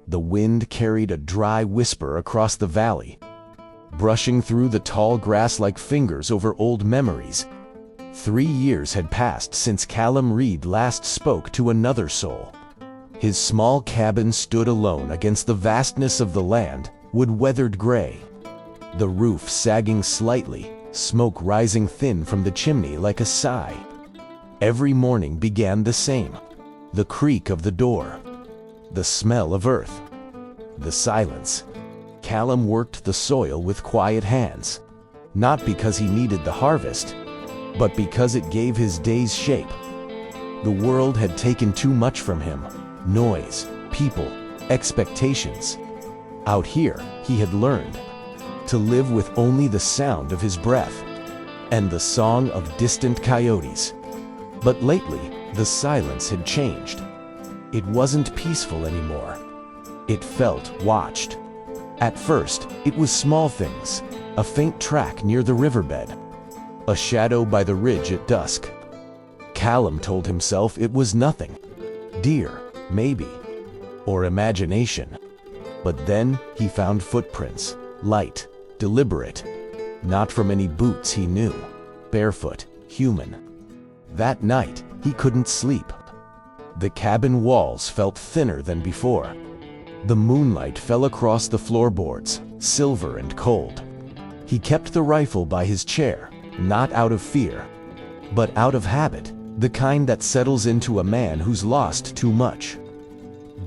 The wind carried a dry whisper across the valley, brushing through the tall grass like fingers over old memories. 3 years had passed since Callum Reed last spoke to another soul. His small cabin stood alone against the vastness of the land, wood-weathered gray. The roof sagging slightly, smoke rising thin from the chimney like a sigh. Every morning began the same. The creak of the door, the smell of earth, the silence. Callum worked the soil with quiet hands, not because he needed the harvest, but because it gave his days shape. The world had taken too much from him: noise, people, expectations. Out here, he had learned to live with only the sound of his breath and the song of distant coyotes. But lately, the silence had changed. It wasn't peaceful anymore. It felt watched. At first, it was small things: a faint track near the riverbed, a shadow by the ridge at dusk. Callum told himself it was nothing. Deer, maybe, or imagination. But then he found footprints, light, deliberate, not from any boots he knew, barefoot, human. That night, he couldn't sleep. The cabin walls felt thinner than before. The moonlight fell across the floorboards, silver and cold. He kept the rifle by his chair, not out of fear, but out of habit, the kind that settles into a man who's lost too much.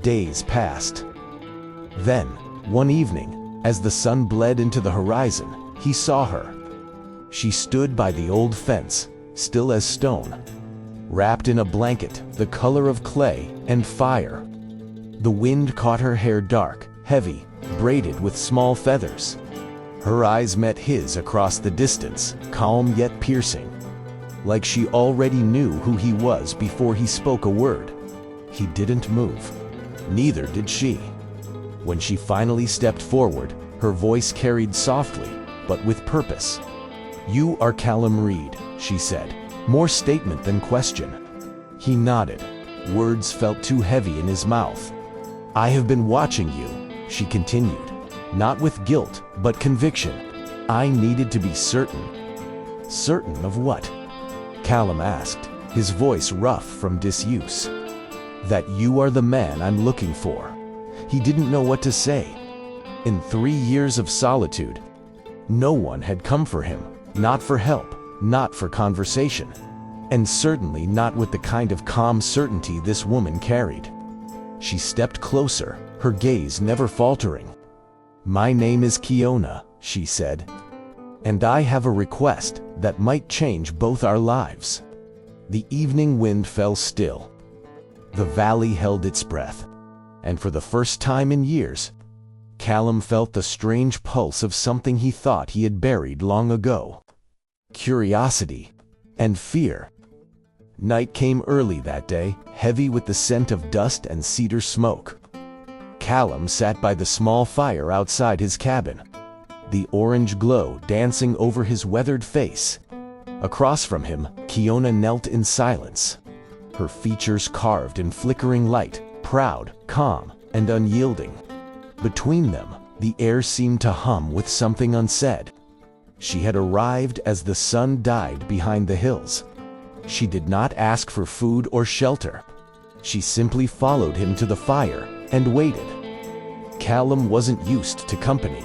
Days passed. Then, one evening, as the sun bled into the horizon, he saw her. She stood by the old fence, still as stone, wrapped in a blanket the color of clay and fire. The wind caught her hair dark, heavy, braided with small feathers. Her eyes met his across the distance, calm yet piercing, like she already knew who he was before he spoke a word. He didn't move. Neither did she. When she finally stepped forward, her voice carried softly, but with purpose. "You are Callum Reed," she said, more statement than question. He nodded. Words felt too heavy in his mouth. "I have been watching you," she continued, not with guilt, but conviction. "I needed to be certain." "Certain of what?" Callum asked, his voice rough from disuse. "That you are the man I'm looking for." He didn't know what to say. In 3 years of solitude, no one had come for him, not for help, not for conversation, and certainly not with the kind of calm certainty this woman carried. She stepped closer, her gaze never faltering. "My name is Kiona," she said, "and I have a request that might change both our lives." The evening wind fell still. The valley held its breath, and for the first time in years, Callum felt the strange pulse of something he thought he had buried long ago: curiosity and fear. Night came early that day, heavy with the scent of dust and cedar smoke. Callum sat by the small fire outside his cabin, the orange glow dancing over his weathered face. Across from him, Kiona knelt in silence, her features carved in flickering light, proud, calm, and unyielding. Between them, the air seemed to hum with something unsaid. She had arrived as the sun died behind the hills. She did not ask for food or shelter. She simply followed him to the fire and waited. Callum wasn't used to company,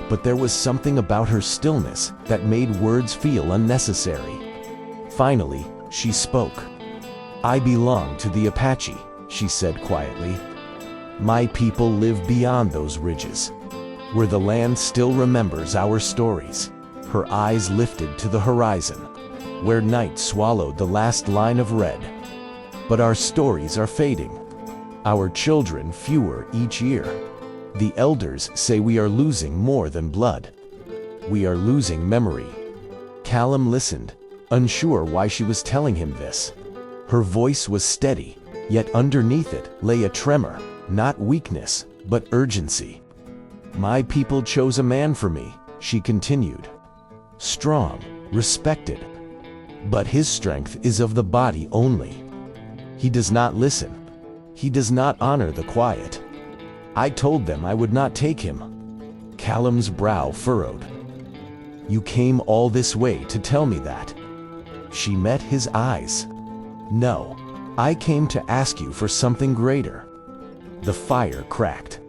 but there was something about her stillness that made words feel unnecessary. Finally, she spoke. "I belong to the Apache," she said quietly. "My people live beyond those ridges, where the land still remembers our stories." Her eyes lifted to the horizon, where night swallowed the last line of red. "But our stories are fading. Our children fewer each year. The elders say we are losing more than blood. We are losing memory." Callum listened, unsure why she was telling him this. Her voice was steady, yet underneath it lay a tremor, not weakness, but urgency. "My people chose a man for me," she continued. "Strong, respected. But his strength is of the body only. He does not listen. He does not honor the quiet. I told them I would not take him. Callum's brow furrowed. You came all this way to tell me that? She met his eyes. No, I came to ask you for something greater. The fire cracked.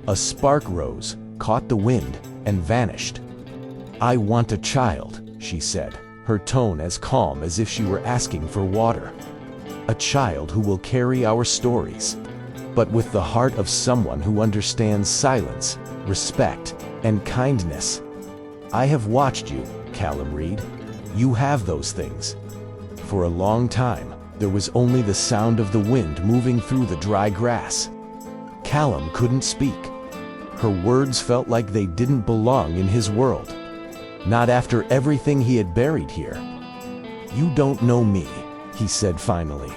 A spark rose, caught the wind, and vanished. I want a child, she said, her tone as calm as if she were asking for water. A child who will carry our stories, but with the heart of someone who understands silence, respect, and kindness. I have watched you, Callum Reed. You have those things. For a long time, there was only the sound of the wind moving through the dry grass. Callum couldn't speak. Her words felt like they didn't belong in his world. Not after everything he had buried here. You don't know me, he said finally.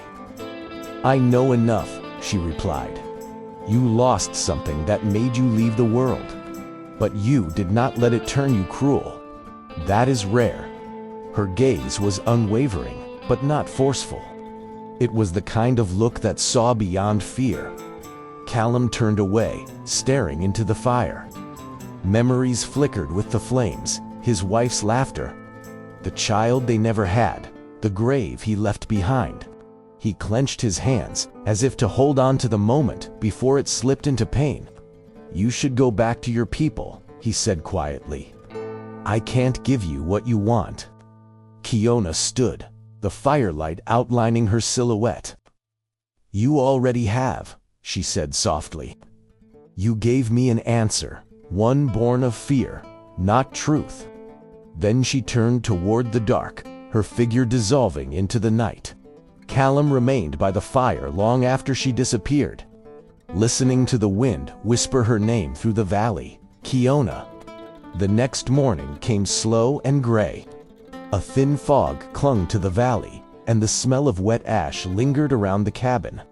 I know enough, she replied. You lost something that made you leave the world. But you did not let it turn you cruel. That is rare. Her gaze was unwavering, but not forceful. It was the kind of look that saw beyond fear. Callum turned away, staring into the fire. Memories flickered with the flames, his wife's laughter, the child they never had, the grave he left behind. He clenched his hands, as if to hold on to the moment before it slipped into pain. You should go back to your people, he said quietly. I can't give you what you want. Kiona stood, the firelight outlining her silhouette. You already have, she said softly. You gave me an answer, one born of fear, not truth. Then she turned toward the dark, her figure dissolving into the night. Callum remained by the fire long after she disappeared, listening to the wind whisper her name through the valley, Kiona. The next morning came slow and gray. A thin fog clung to the valley, and the smell of wet ash lingered around the cabin.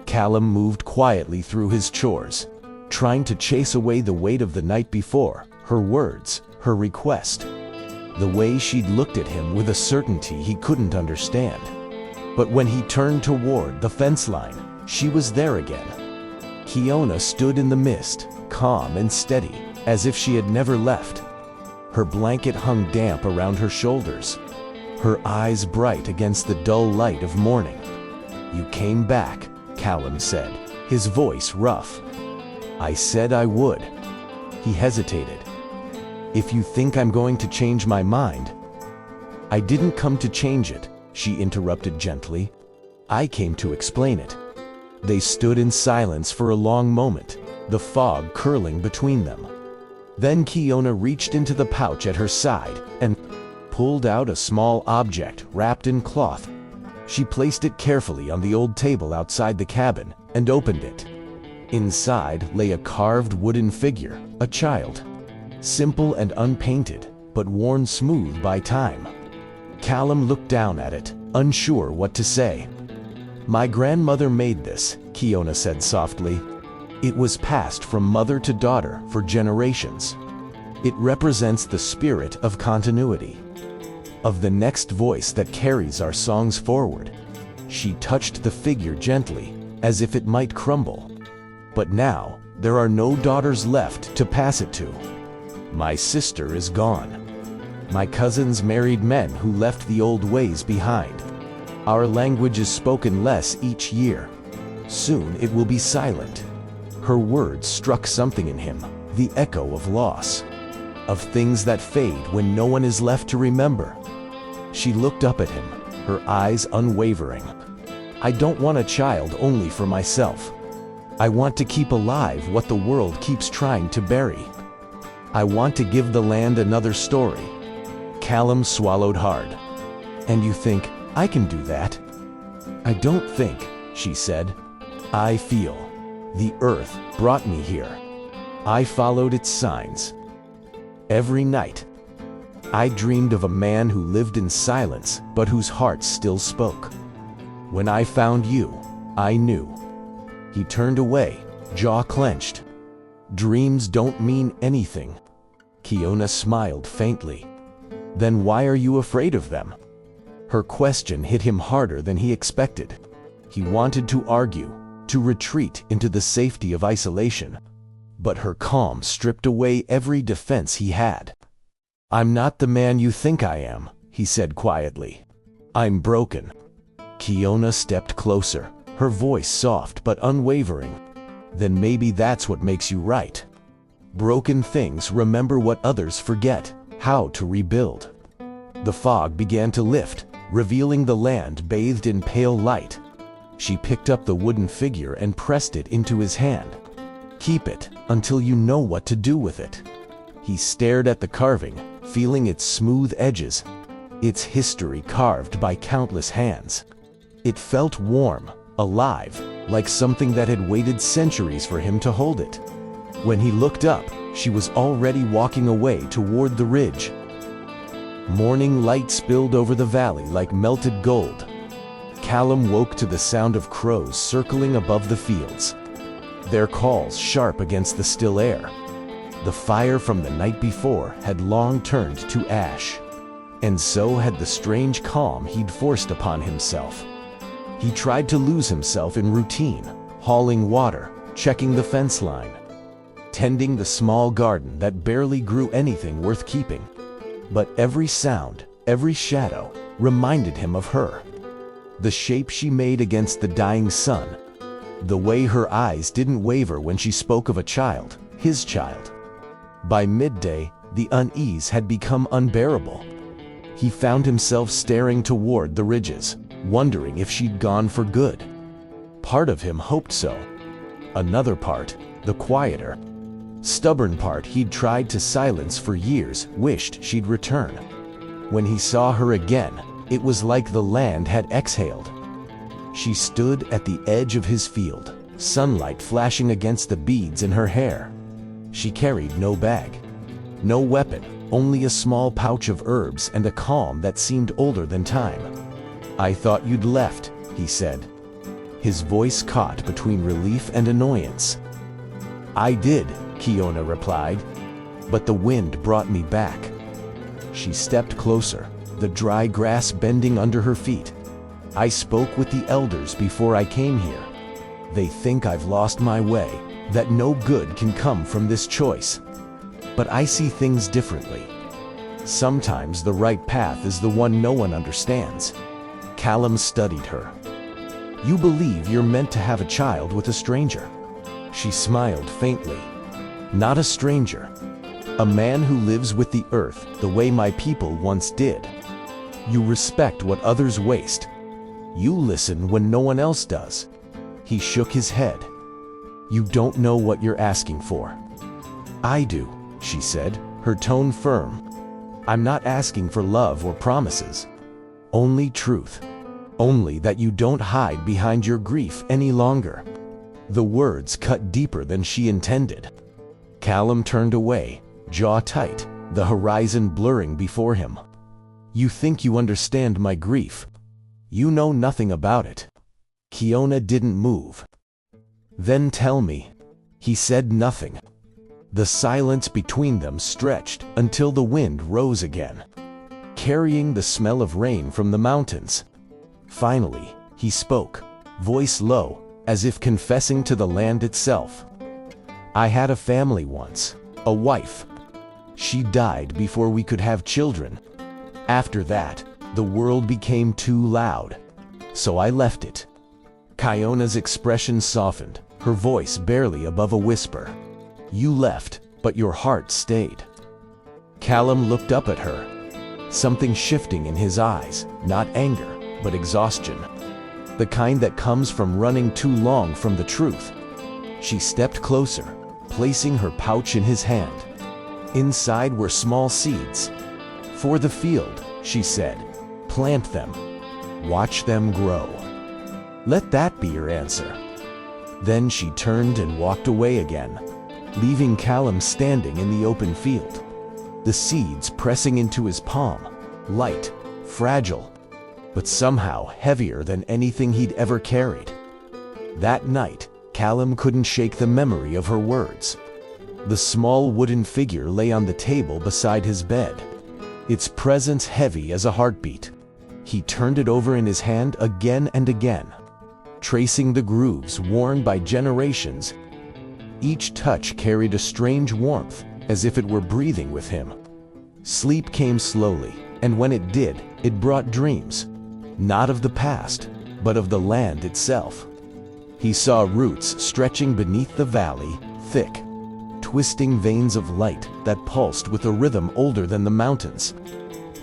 Callum moved quietly through his chores, trying to chase away the weight of the night before, her words, her request. The way she'd looked at him with a certainty he couldn't understand. But when he turned toward the fence line, she was there again. Kiona stood in the mist, calm and steady, as if she had never left. Her blanket hung damp around her shoulders, her eyes bright against the dull light of morning. You came back, Callum said, his voice rough. I said I would. He hesitated. If you think I'm going to change my mind. I didn't come to change it, she interrupted gently. I came to explain it. They stood in silence for a long moment, the fog curling between them. Then Kiona reached into the pouch at her side and pulled out a small object wrapped in cloth. She placed it carefully on the old table outside the cabin and opened it. Inside lay a carved wooden figure, a child. Simple and unpainted, but worn smooth by time. Callum looked down at it, unsure what to say. My grandmother made this, Kiona said softly. It was passed from mother to daughter for generations. It represents the spirit of continuity, of the next voice that carries our songs forward. She touched the figure gently, as if it might crumble. But now, there are no daughters left to pass it to. My sister is gone. My cousins married men who left the old ways behind. Our language is spoken less each year. Soon it will be silent. Her words struck something in him, the echo of loss, of things that fade when no one is left to remember. She looked up at him, her eyes unwavering. I don't want a child only for myself. I want to keep alive what the world keeps trying to bury. I want to give the land another story. Callum swallowed hard. And you think, I can do that? I don't think, she said. I feel. The earth brought me here. I followed its signs. Every night, I dreamed of a man who lived in silence, but whose heart still spoke. When I found you, I knew. He turned away, jaw clenched. Dreams don't mean anything. Kiona smiled faintly. Then why are you afraid of them? Her question hit him harder than he expected. He wanted to argue, to retreat into the safety of isolation. But her calm stripped away every defense he had. "I'm not the man you think I am," he said quietly. "I'm broken." Kiona stepped closer, her voice soft but unwavering. "Then maybe that's what makes you right. Broken things remember what others forget, how to rebuild." The fog began to lift, revealing the land bathed in pale light. She picked up the wooden figure and pressed it into his hand. "Keep it until you know what to do with it." He stared at the carving, feeling its smooth edges, its history carved by countless hands. It felt warm, alive, like something that had waited centuries for him to hold it. When he looked up, she was already walking away toward the ridge. Morning light spilled over the valley like melted gold. Callum woke to the sound of crows circling above the fields, their calls sharp against the still air. The fire from the night before had long turned to ash, and so had the strange calm he'd forced upon himself. He tried to lose himself in routine, hauling water, checking the fence line, tending the small garden that barely grew anything worth keeping. But every sound, every shadow, reminded him of her. The shape she made against the dying sun, the way her eyes didn't waver when she spoke of a child, his child. By midday, the unease had become unbearable. He found himself staring toward the ridges, wondering if she'd gone for good. Part of him hoped so. Another part, the quieter, stubborn part he'd tried to silence for years, wished she'd return. When he saw her again, it was like the land had exhaled. She stood at the edge of his field, sunlight flashing against the beads in her hair. She carried no bag, no weapon, only a small pouch of herbs and a calm that seemed older than time. "I thought you'd left," he said, his voice caught between relief and annoyance. "I did," Kiona replied, "but the wind brought me back." She stepped closer, the dry grass bending under her feet. "I spoke with the elders before I came here. They think I've lost my way, that no good can come from this choice. But I see things differently. Sometimes the right path is the one no one understands." Callum studied her. "You believe you're meant to have a child with a stranger?" She smiled faintly. "Not a stranger. A man who lives with the earth the way my people once did. You respect what others waste. You listen when no one else does." He shook his head. "You don't know what you're asking for." "I do," she said, her tone firm. "I'm not asking for love or promises. Only truth. Only that you don't hide behind your grief any longer." The words cut deeper than she intended. Callum turned away, jaw tight, the horizon blurring before him. "You think you understand my grief. You know nothing about it." Kiona didn't move. "Then tell me." He said nothing. The silence between them stretched until the wind rose again, carrying the smell of rain from the mountains. Finally, he spoke, voice low, as if confessing to the land itself. "I had a family once, a wife. She died before we could have children. After that, the world became too loud, so I left it." Kiona's expression softened, her voice barely above a whisper. "You left, but your heart stayed." Callum looked up at her, something shifting in his eyes, not anger, but exhaustion. The kind that comes from running too long from the truth. She stepped closer, placing her pouch in his hand. Inside were small seeds. "For the field," she said. "Plant them. Watch them grow. Let that be your answer." Then she turned and walked away again, leaving Callum standing in the open field, the seeds pressing into his palm, light, fragile, but somehow heavier than anything he'd ever carried. That night, Callum couldn't shake the memory of her words. The small wooden figure lay on the table beside his bed, its presence heavy as a heartbeat. He turned it over in his hand again and again, tracing the grooves worn by generations. Each touch carried a strange warmth, as if it were breathing with him. Sleep came slowly, and when it did, it brought dreams, not of the past, but of the land itself. He saw roots stretching beneath the valley, thick, twisting veins of light that pulsed with a rhythm older than the mountains.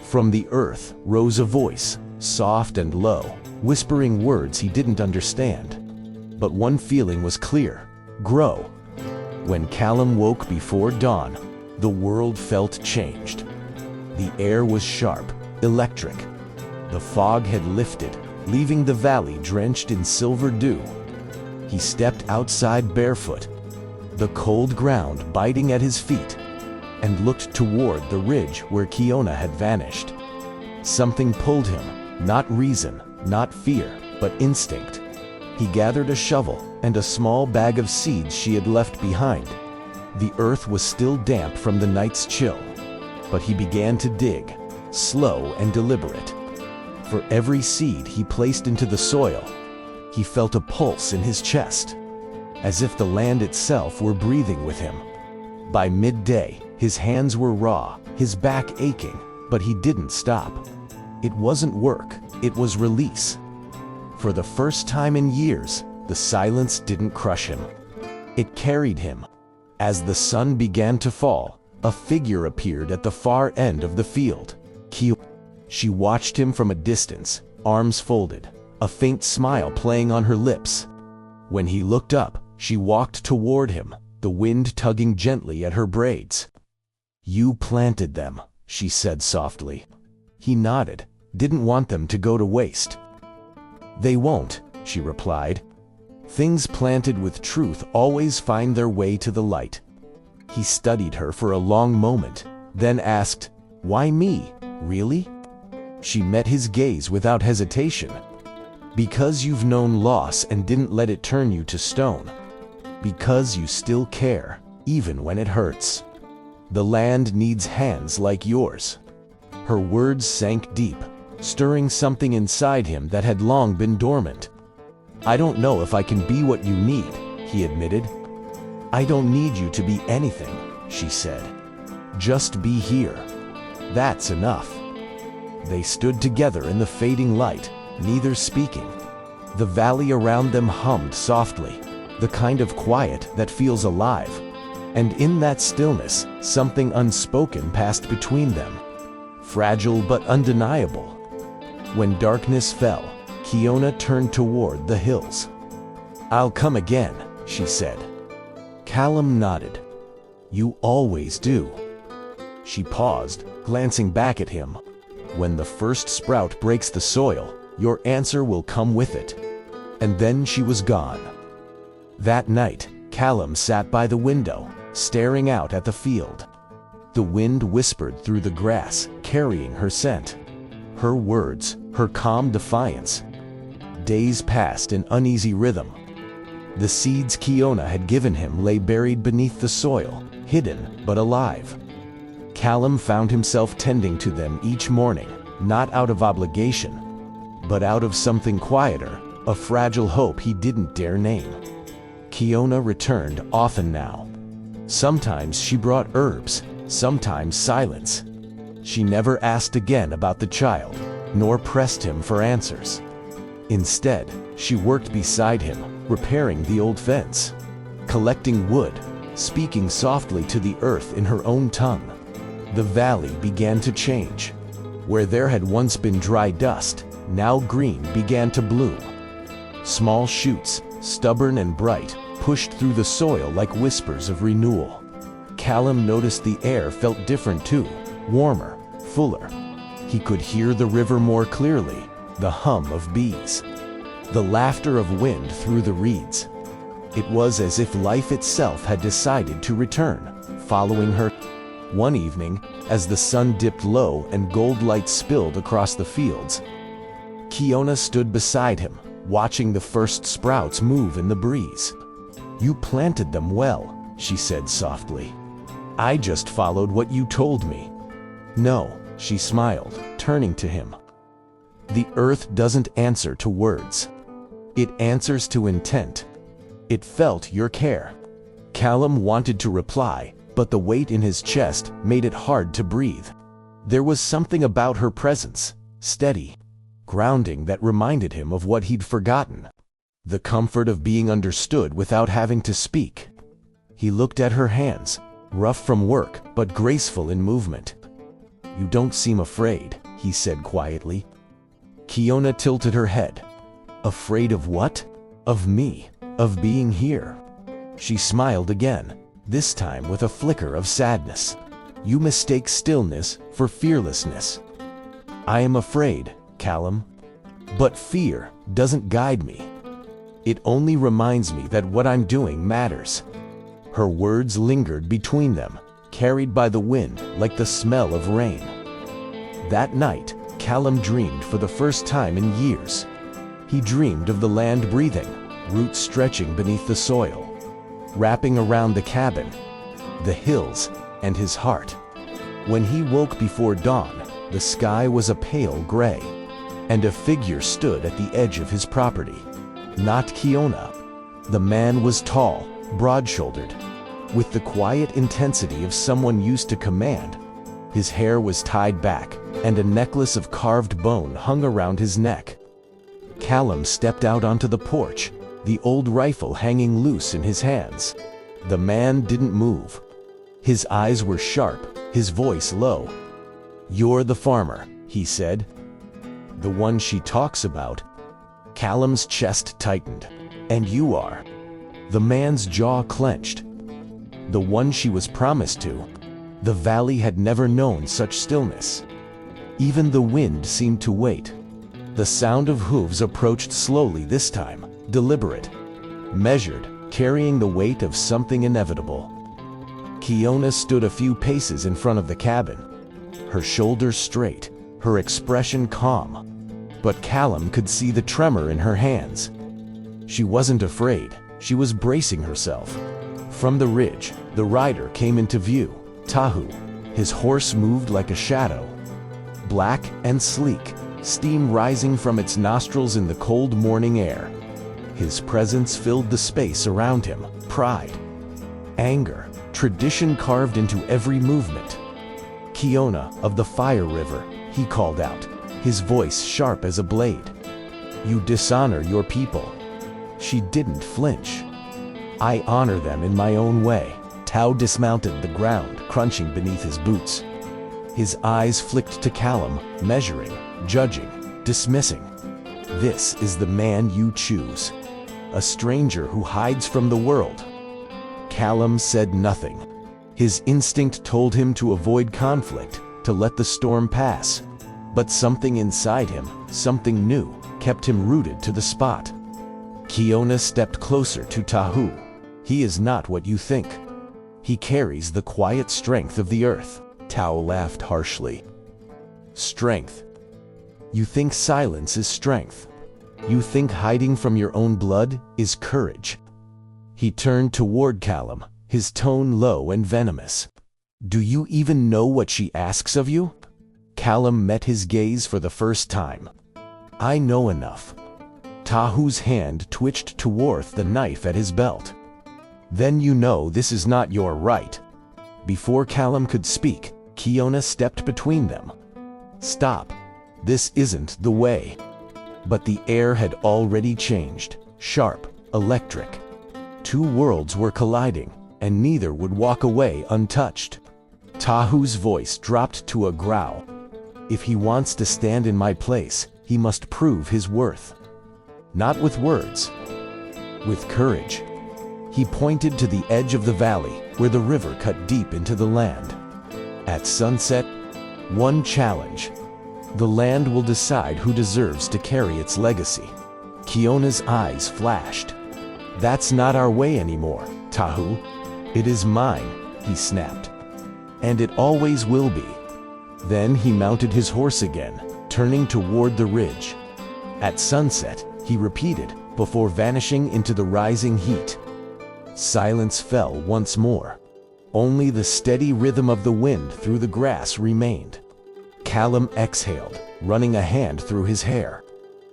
From the earth rose a voice, soft and low, whispering words he didn't understand. But one feeling was clear: grow. When Callum woke before dawn, the world felt changed. The air was sharp, electric. The fog had lifted, leaving the valley drenched in silver dew. He stepped outside barefoot, the cold ground biting at his feet, and looked toward the ridge where Kiona had vanished. Something pulled him, not reason, not fear, but instinct. He gathered a shovel and a small bag of seeds she had left behind. The earth was still damp from the night's chill, but he began to dig, slow and deliberate. For every seed he placed into the soil, he felt a pulse in his chest, as if the land itself were breathing with him. By midday, his hands were raw, his back aching, but he didn't stop. It wasn't work, it was release. For the first time in years, the silence didn't crush him. It carried him. As the sun began to fall, a figure appeared at the far end of the field. She watched him from a distance, arms folded, a faint smile playing on her lips. When he looked up, she walked toward him, the wind tugging gently at her braids. "You planted them," she said softly. He nodded, didn't want them to go to waste. "They won't," she replied. "Things planted with truth always find their way to the light." He studied her for a long moment, then asked, "Why me, really?" She met his gaze without hesitation. "Because you've known loss and didn't let it turn you to stone. Because you still care, even when it hurts. The land needs hands like yours." Her words sank deep, stirring something inside him that had long been dormant. "I don't know if I can be what you need," he admitted. "I don't need you to be anything," she said. "Just be here. That's enough." They stood together in the fading light, neither speaking. The valley around them hummed softly, the kind of quiet that feels alive. And in that stillness, something unspoken passed between them, fragile but undeniable. When darkness fell, Kiona turned toward the hills. "I'll come again," she said. Callum nodded. "You always do." She paused, glancing back at him. "When the first sprout breaks the soil, your answer will come with it." And then she was gone. That night, Callum sat by the window, staring out at the field. The wind whispered through the grass, carrying her scent. Her words, her calm defiance. Days passed in uneasy rhythm. The seeds Kiona had given him lay buried beneath the soil, hidden but alive. Callum found himself tending to them each morning, not out of obligation, but out of something quieter, a fragile hope he didn't dare name. Kiona returned often now. Sometimes she brought herbs, sometimes silence. She never asked again about the child, nor pressed him for answers. Instead, she worked beside him, repairing the old fence, collecting wood, speaking softly to the earth in her own tongue. The valley began to change. Where there had once been dry dust, now green began to bloom. Small shoots, stubborn and bright, pushed through the soil like whispers of renewal. Callum noticed the air felt different too, warmer, fuller. He could hear the river more clearly, the hum of bees, the laughter of wind through the reeds. It was as if life itself had decided to return, following her. One evening, as the sun dipped low and gold light spilled across the fields, Kiona stood beside him, watching the first sprouts move in the breeze. "You planted them well," she said softly. "I just followed what you told me." "No," she smiled, turning to him. "The earth doesn't answer to words. It answers to intent. It felt your care. Callum wanted to reply, but the weight in his chest made it hard to breathe. There was something about her presence, steady, grounding, that reminded him of what he'd forgotten. The comfort of being understood without having to speak. He looked at her hands, rough from work but graceful in movement. "You don't seem afraid," he said quietly. Kiona tilted her head. "Afraid of what?" "Of me, of being here." She smiled again, this time with a flicker of sadness. "You mistake stillness for fearlessness." "I am afraid, Callum. But fear doesn't guide me. It only reminds me that what I'm doing matters." Her words lingered between them, carried by the wind like the smell of rain. That night, Callum dreamed for the first time in years. He dreamed of the land breathing, roots stretching beneath the soil, wrapping around the cabin, the hills, and his heart. When he woke before dawn, the sky was a pale gray, and a figure stood at the edge of his property. Not Kiona. The man was tall, broad-shouldered, with the quiet intensity of someone used to command. His hair was tied back, and a necklace of carved bone hung around his neck. Callum stepped out onto the porch, the old rifle hanging loose in his hands. The man didn't move. His eyes were sharp, his voice low. "You're the farmer," he said. "The one she talks about." Callum's chest tightened. "And you are." The man's jaw clenched. "The one she was promised to." The valley had never known such stillness. Even the wind seemed to wait. The sound of hooves approached slowly this time, deliberate, measured, carrying the weight of something inevitable. Kiona stood a few paces in front of the cabin, her shoulders straight, her expression calm. But Callum could see the tremor in her hands. She wasn't afraid, she was bracing herself. From the ridge, the rider came into view, Tahu. His horse moved like a shadow. Black and sleek, steam rising from its nostrils in the cold morning air. His presence filled the space around him, pride, anger, tradition carved into every movement. "Kiona of the Fire River," he called out, his voice sharp as a blade. "You dishonor your people." She didn't flinch. "I honor them in my own way." Tao dismounted the ground, crunching beneath his boots. His eyes flicked to Callum, measuring, judging, dismissing. "This is the man you choose. A stranger who hides from the world." Callum said nothing. His instinct told him to avoid conflict, to let the storm pass. But something inside him, something new, kept him rooted to the spot. Kiona stepped closer to Tahu. "He is not what you think. He carries the quiet strength of the earth." Tao laughed harshly. "Strength? You think silence is strength? You think hiding from your own blood is courage?" He turned toward Callum, his tone low and venomous. "Do you even know what she asks of you?" Callum met his gaze for the first time. "I know enough." Tahu's hand twitched toward the knife at his belt. "Then you know this is not your right." Before Callum could speak, Kiona stepped between them. "Stop. This isn't the way." But the air had already changed, sharp, electric. Two worlds were colliding, and neither would walk away untouched. Tahu's voice dropped to a growl. "If he wants to stand in my place, he must prove his worth. Not with words, with courage." He pointed to the edge of the valley, where the river cut deep into the land. "At sunset, one challenge. The land will decide who deserves to carry its legacy." Kiona's eyes flashed. "That's not our way anymore, Tahu. It is mine," he snapped. "And it always will be." Then he mounted his horse again, turning toward the ridge. "At sunset," he repeated, before vanishing into the rising heat. Silence fell once more. Only the steady rhythm of the wind through the grass remained. Callum exhaled, running a hand through his hair.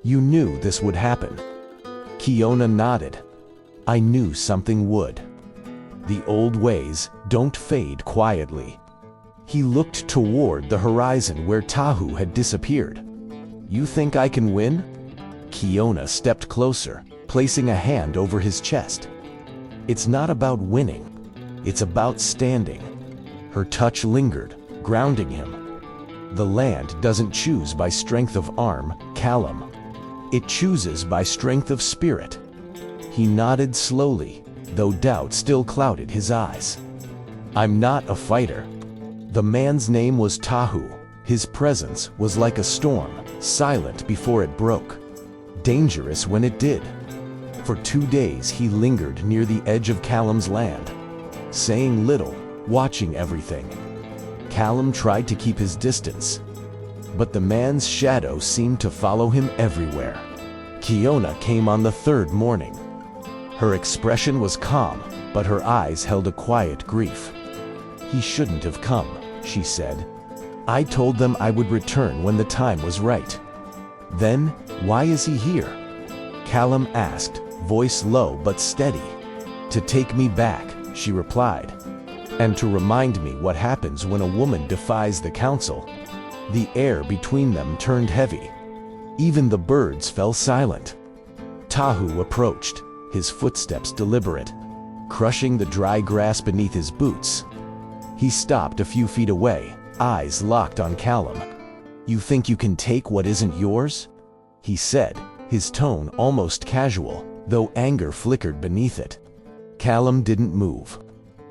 "You knew this would happen." Kiona nodded. I knew something would. The old ways don't fade quietly. He looked toward the horizon where Tahu had disappeared. You think I can win? Kiona stepped closer, placing a hand over his chest. It's not about winning. It's about standing. Her touch lingered, grounding him. The land doesn't choose by strength of arm, Callum. It chooses by strength of spirit. He nodded slowly, though doubt still clouded his eyes. I'm not a fighter. The man's name was Tahu. His presence was like a storm, silent before it broke, dangerous when it did. For 2 days he lingered near the edge of Callum's land, saying little, watching everything. Callum tried to keep his distance, but the man's shadow seemed to follow him everywhere. Kiona came on the 3rd morning. Her expression was calm, but her eyes held a quiet grief. He shouldn't have come, she said. I told them I would return when the time was right. Then, why is he here? Callum asked, voice low but steady. To take me back, she replied, and to remind me what happens when a woman defies the council. The air between them turned heavy. Even the birds fell silent. Tahu approached, his footsteps deliberate, crushing the dry grass beneath his boots. He stopped a few feet away, eyes locked on Callum. You think you can take what isn't yours? He said, his tone almost casual, though anger flickered beneath it. Callum didn't move.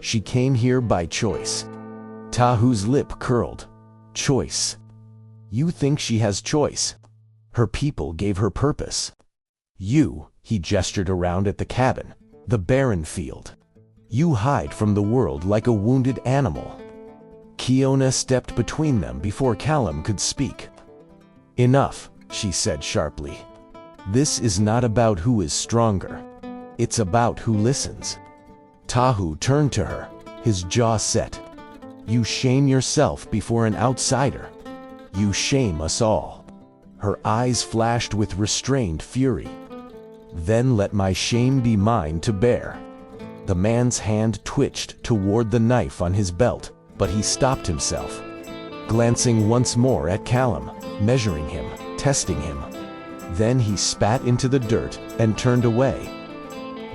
She came here by choice. Tahu's lip curled. Choice. You think she has choice? Her people gave her purpose. You, he gestured around at the cabin, the barren field. You hide from the world like a wounded animal. Kiona stepped between them before Callum could speak. Enough, she said sharply. This is not about who is stronger. It's about who listens. Tahu turned to her, his jaw set. You shame yourself before an outsider. You shame us all. Her eyes flashed with restrained fury. Then let my shame be mine to bear. The man's hand twitched toward the knife on his belt, but he stopped himself, glancing once more at Callum, measuring him, testing him. Then he spat into the dirt and turned away.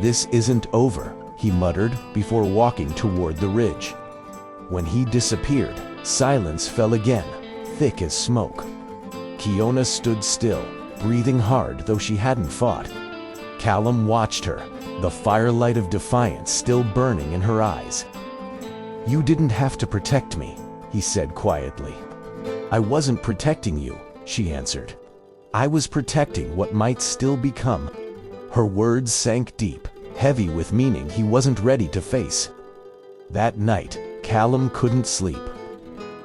This isn't over, he muttered before walking toward the ridge. When he disappeared, silence fell again, thick as smoke. Kiona stood still, breathing hard though she hadn't fought. Callum watched her, the firelight of defiance still burning in her eyes. You didn't have to protect me, he said quietly. I wasn't protecting you, she answered. I was protecting what might still become. Her words sank deep, heavy with meaning he wasn't ready to face. That night, Callum couldn't sleep.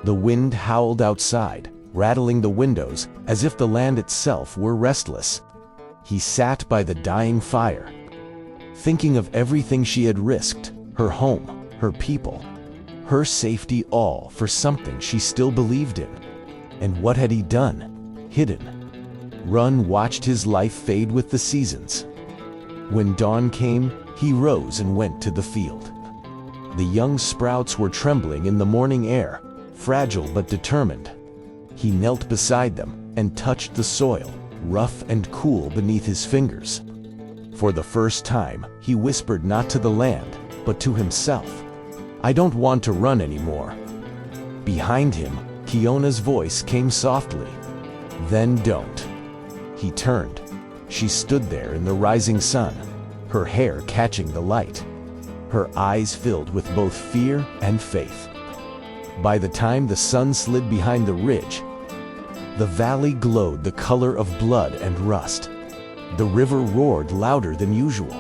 The wind howled outside, rattling the windows as if the land itself were restless. He sat by the dying fire, thinking of everything she had risked, her home, her people, her safety, all for something she still believed in. And what had he done? Hidden. Run watched his life fade with the seasons. When dawn came, he rose and went to the field. The young sprouts were trembling in the morning air, fragile but determined. He knelt beside them and touched the soil, rough and cool beneath his fingers. For the first time, he whispered not to the land, but to himself. I don't want to run anymore. Behind him, Kiona's voice came softly. Then don't. He turned. She stood there in the rising sun, her hair catching the light, her eyes filled with both fear and faith. By the time the sun slid behind the ridge, the valley glowed the color of blood and rust. The river roared louder than usual,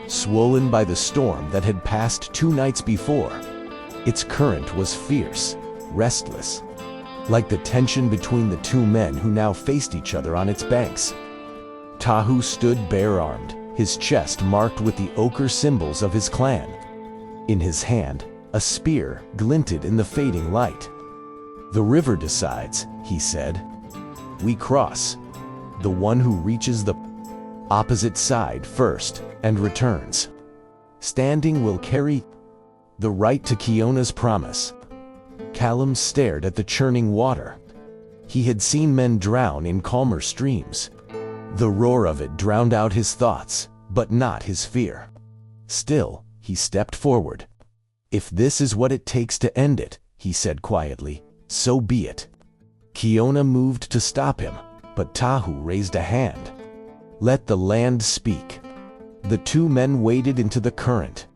swollen by the storm that had passed 2 nights before. Its current was fierce, restless, like the tension between the 2 men who now faced each other on its banks. Tahu stood bare-armed, his chest marked with the ochre symbols of his clan. In his hand, a spear glinted in the fading light. The river decides, he said. We cross. The one who reaches the... opposite side first, and returns. Standing will carry the right to Kiona's promise. Callum stared at the churning water. He had seen men drown in calmer streams. The roar of it drowned out his thoughts, but not his fear. Still, he stepped forward. "If this is what it takes to end it," he said quietly, "so be it." Kiona moved to stop him, but Tahu raised a hand. "Let the land speak." The two men waded into the current.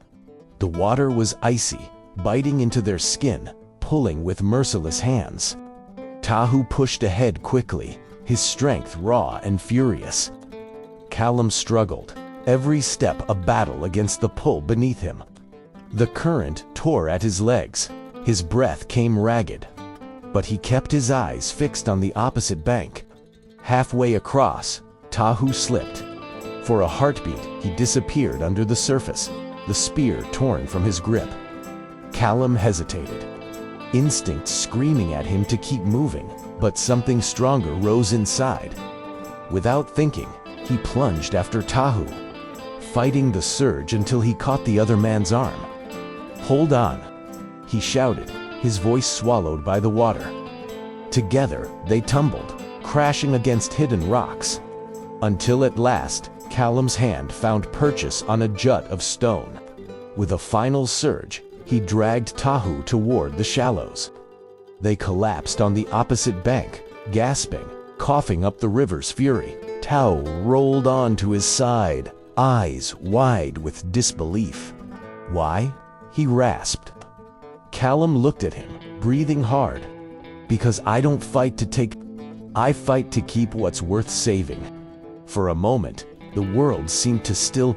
The water was icy, biting into their skin, pulling with merciless hands. Tahu pushed ahead quickly, his strength raw and furious. Callum struggled, every step a battle against the pull beneath him. The current tore at his legs, his breath came ragged. But he kept his eyes fixed on the opposite bank. Halfway across, Tahu slipped. For a heartbeat, he disappeared under the surface, the spear torn from his grip. Callum hesitated, instinct screaming at him to keep moving, but something stronger rose inside. Without thinking, he plunged after Tahu, fighting the surge until he caught the other man's arm. "Hold on," he shouted, his voice swallowed by the water. Together, they tumbled, crashing against hidden rocks, until at last, Callum's hand found purchase on a jut of stone. With a final surge, he dragged Tahu toward the shallows. They collapsed on the opposite bank, gasping, coughing up the river's fury. Tahu rolled onto his side, eyes wide with disbelief. "Why?" he rasped. Callum looked at him, breathing hard. "Because I don't fight to take, I fight to keep what's worth saving." For a moment, the world seemed to still.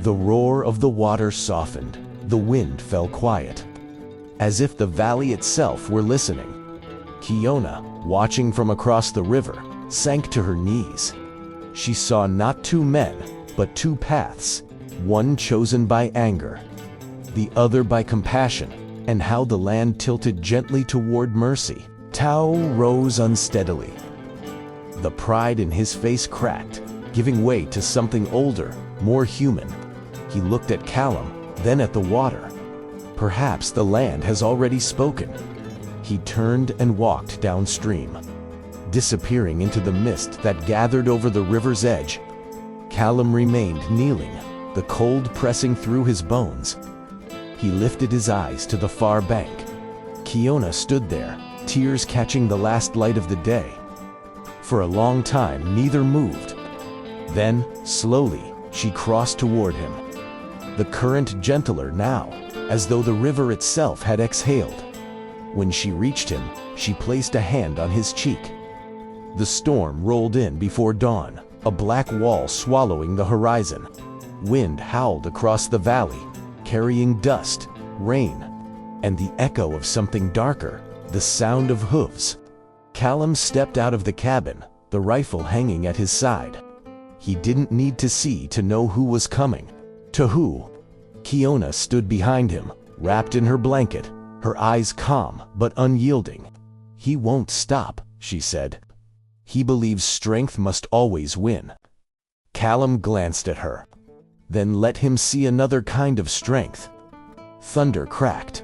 The roar of the water softened, the wind fell quiet, as if the valley itself were listening. Kiona, watching from across the river, sank to her knees. She saw not two men, but two paths, one chosen by anger, the other by compassion, and how the land tilted gently toward mercy. Tahu rose unsteadily. The pride in his face cracked, giving way to something older, more human. He looked at Callum, then at the water. Perhaps the land has already spoken. He turned and walked downstream, disappearing into the mist that gathered over the river's edge. Callum remained kneeling, the cold pressing through his bones. He lifted his eyes to the far bank. Kiona stood there, tears catching the last light of the day. For a long time, neither moved. Then, slowly, she crossed toward him. The current gentler now, as though the river itself had exhaled. When she reached him, she placed a hand on his cheek. The storm rolled in before dawn, a black wall swallowing the horizon. Wind howled across the valley, carrying dust, rain, and the echo of something darker, the sound of hooves. Callum stepped out of the cabin, the rifle hanging at his side. He didn't need to see to know who was coming. To who? Kiona stood behind him, wrapped in her blanket, her eyes calm but unyielding. "He won't stop," she said. "He believes strength must always win." Callum glanced at her, then let him see another kind of strength. Thunder cracked.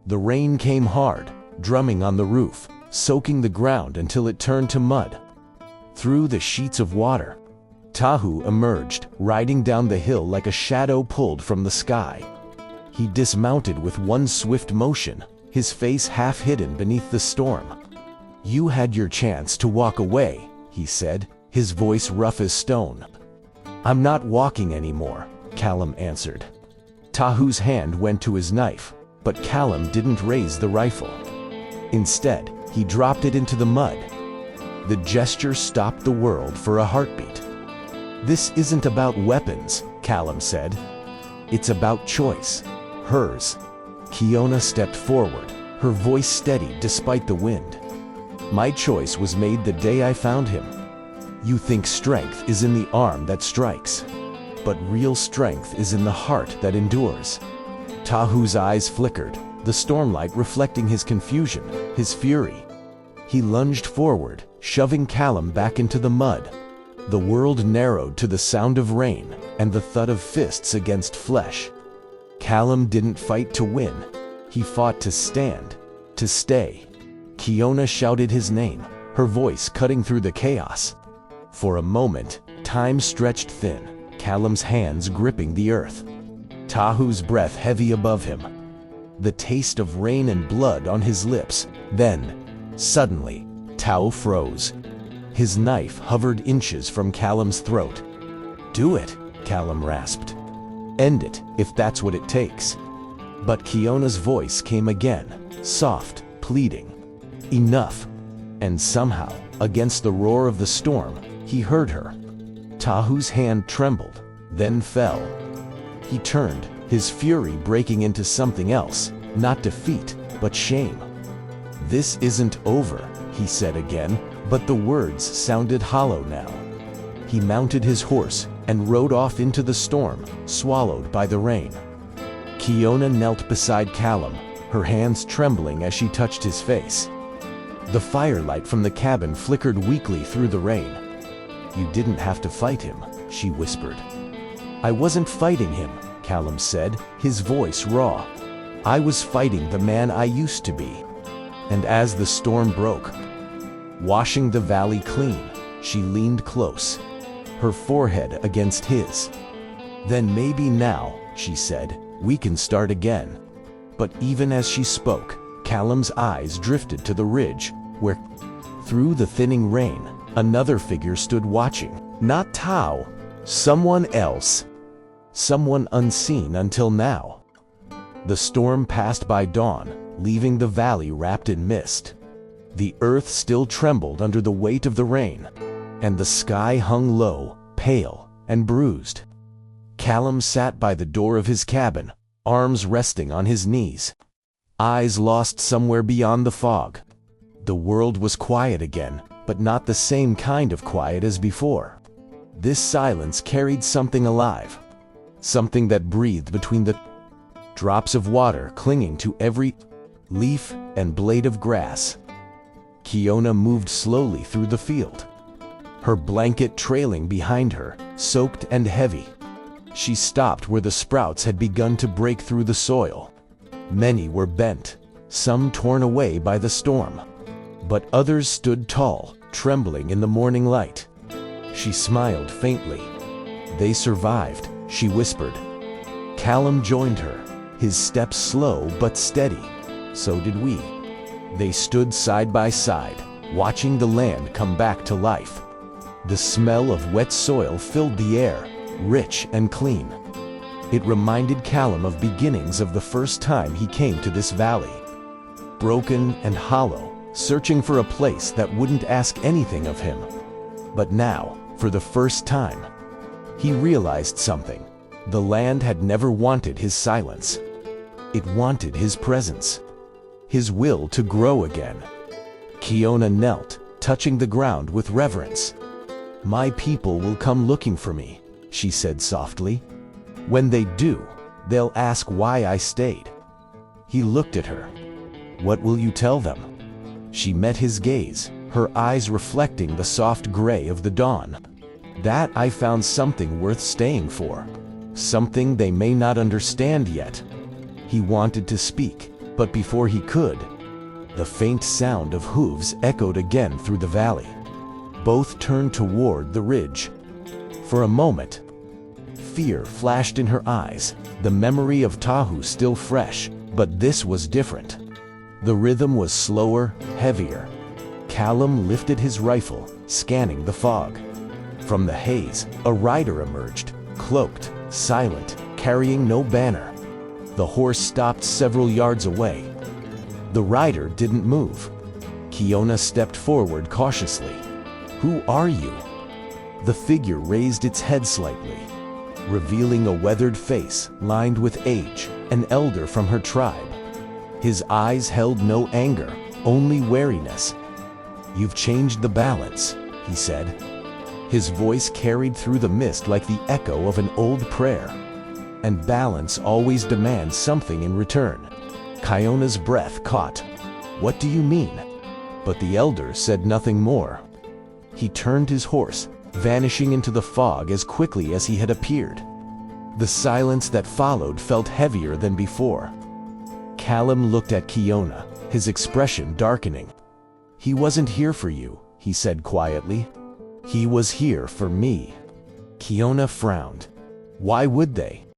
The rain came hard, drumming on the roof, soaking the ground until it turned to mud. Through the sheets of water, Tahu emerged, riding down the hill like a shadow pulled from the sky. He dismounted with one swift motion, his face half hidden beneath the storm. "You had your chance to walk away," he said, his voice rough as stone. "I'm not walking anymore," Callum answered. Tahu's hand went to his knife, but Callum didn't raise the rifle. Instead, he dropped it into the mud. The gesture stopped the world for a heartbeat. "This isn't about weapons," Callum said. "It's about choice. Hers." Kiona stepped forward, her voice steady despite the wind. "My choice was made the day I found him. You think strength is in the arm that strikes, but real strength is in the heart that endures." Tahu's eyes flickered, the stormlight reflecting his confusion, his fury. He lunged forward, shoving Callum back into the mud. The world narrowed to the sound of rain and the thud of fists against flesh. Callum didn't fight to win. He fought to stand, to stay. Kiona shouted his name, her voice cutting through the chaos. For a moment, time stretched thin, Callum's hands gripping the earth. Tahu's breath heavy above him. The taste of rain and blood on his lips. Then, suddenly, Tao froze. His knife hovered inches from Callum's throat. "Do it," Callum rasped. "End it, if that's what it takes." But Kiona's voice came again, soft, pleading. "Enough." And somehow, against the roar of the storm, he heard her. Tahu's hand trembled, then fell. He turned, his fury breaking into something else, not defeat, but shame. "This isn't over," he said again, but the words sounded hollow now. He mounted his horse and rode off into the storm, swallowed by the rain. Kiona knelt beside Callum, her hands trembling as she touched his face. The firelight from the cabin flickered weakly through the rain. "You didn't have to fight him," she whispered. "I wasn't fighting him," Callum said, his voice raw. "I was fighting the man I used to be." And as the storm broke, washing the valley clean, she leaned close, her forehead against his. "Then maybe now," she said, "we can start again." But even as she spoke, Callum's eyes drifted to the ridge, where, through the thinning rain, another figure stood watching. Not Tao, someone else. Someone unseen until now. The storm passed by dawn, leaving the valley wrapped in mist. The earth still trembled under the weight of the rain, and the sky hung low, pale, and bruised. Callum sat by the door of his cabin, arms resting on his knees, eyes lost somewhere beyond the fog. The world was quiet again, but not the same kind of quiet as before. This silence carried something alive, something that breathed between the drops of water clinging to every leaf and blade of grass. Kiona moved slowly through the field, her blanket trailing behind her, soaked and heavy. She stopped where the sprouts had begun to break through the soil. Many were bent, some torn away by the storm, but others stood tall, trembling in the morning light. She smiled faintly. "They survived," she whispered. Callum joined her, his steps slow but steady. So did we. They stood side by side, watching the land come back to life. The smell of wet soil filled the air, rich and clean. It reminded Callum of beginnings of the first time he came to this valley. Broken and hollow, searching for a place that wouldn't ask anything of him. But now, for the first time, he realized something. The land had never wanted his silence. It wanted his presence, his will to grow again. Kiona knelt, touching the ground with reverence. "My people will come looking for me," she said softly. "When they do, they'll ask why I stayed." He looked at her. "What will you tell them?" She met his gaze, her eyes reflecting the soft gray of the dawn. "That I found something worth staying for. Something they may not understand yet." He wanted to speak, but before he could, the faint sound of hooves echoed again through the valley. Both turned toward the ridge. For a moment, fear flashed in her eyes, the memory of Tahu still fresh, but this was different. The rhythm was slower, heavier. Callum lifted his rifle, scanning the fog. From the haze, a rider emerged, cloaked, silent, carrying no banner. The horse stopped several yards away. The rider didn't move. Kiona stepped forward cautiously. "Who are you?" The figure raised its head slightly, revealing a weathered face lined with age, an elder from her tribe. His eyes held no anger, only wariness. "You've changed the balance," he said. His voice carried through the mist like the echo of an old prayer. And balance always demands something in return. Kiona's breath caught. "What do you mean?" But the elder said nothing more. He turned his horse, vanishing into the fog as quickly as he had appeared. The silence that followed felt heavier than before. Callum looked at Kiona, his expression darkening. "He wasn't here for you," he said quietly. "He was here for me." Kiona frowned. Why would they?